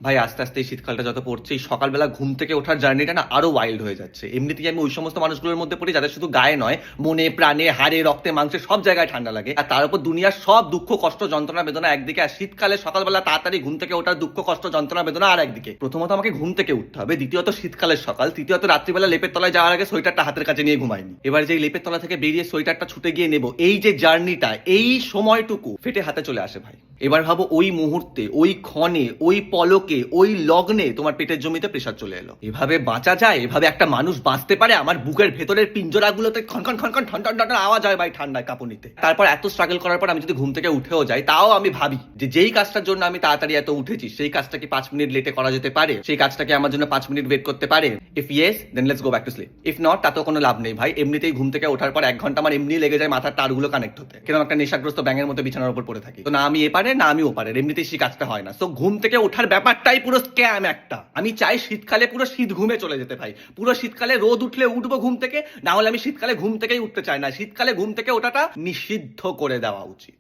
ভাই আস্তে আস্তে এই শীতকালটা যত পড়ছে, এই সকালবেলা ঘুম থেকে ওঠার জার্নিটা না আরো ওয়াইল্ড হয়ে যাচ্ছে। এমনিতেই আমি ওই সমস্ত মানুষগুলোর মধ্যে পড়ি যাদের শুধু গায়ে নয়, মনে প্রাণে হাড়ে রক্তে মাংসে সব জায়গায় ঠান্ডা লাগে, আর তার উপর দুনিয়ার সব দুঃখ কষ্ট যন্ত্রণা বেদনা একদিকে, আর শীতকালে সকালবেলা তাড়াতাড়ি ঘুম থেকে ওঠার দুঃখ কষ্ট যন্ত্রণা বেদনা আর একদিকে। প্রথমত আমাকে ঘুম থেকে উঠতে হবে, দ্বিতীয়ত শীতকালের সকাল, তৃতীয়ত রাত্রিবেলা লেপের তলায় যাওয়ার আগে সোয়েটারটা হাতের কাছে নিয়ে ঘুমাইনি। এবার যে লেপের তলা থেকে বেরিয়ে সোয়েটারটা ছুটে গিয়ে নেব, এই যে জার্নিটা, এই সময়টুকু ফেটে হাতে চলে আসে ভাই। এবার ভাবো ওই মুহূর্তে, ওই ক্ষণে, ওই পলকে, ওই লগ্নে তোমার পেটের জমিতে প্রেসার চলে এলো। এভাবে বাঁচা যায়? এভাবে একটা মানুষ বাঁচতে পারে? আমার বুকের ভেতরের পিঞ্জরাগুলোতে খনখন খনখন ঠন ঠন ঠন আওয়াজ হয় ভাই ঠান্ডায় কাঁপুনিতে। তারপর এত স্ট্রাগল করার পর আমি যদি ঘুম থেকে উঠেও যাই, তাও আমি ভাবি যে যেই কাজটার জন্য আমি তাড়াতাড়ি এত উঠেছি, সেই কাজটা কি 5 মিনিট লেটে করা যেতে পারে? সেই কাজটাকে আমার জন্য 5 মিনিট ওয়েট করতে পারে? If yes, then let's go back to sleep. If not, তাতেও কোনো লাভ নেই ভাই। এমনিতেই ঘুম থেকে ওঠার পর 1 ঘন্টা আমার এমনি লেগে যায় মাথার তারগুলো কানেক্ট হতে, কিরকম একটা নেশাগ্রস্ত ব্যাঙের মতো বিছানার উপর পড়ে থাকি। তো না আমি এপারে না আমি ওপারে, এমনিতেই সেই কাজটা হয় না। তো ঘুম থেকে ওঠার ব্যাপারটাই পুরো স্ক্যাম একটা। আমি চাই শীতকালে পুরো শীত ঘুমে চলে যেতে ভাই। পুরো শীতকালে রোদ উঠলে উঠবো ঘুম থেকে, না হলে আমি শীতকালে ঘুম থেকেই উঠতে চাই না। শীতকালে ঘুম থেকে ওঠাটা নিষিদ্ধ করে দেওয়া উচিত।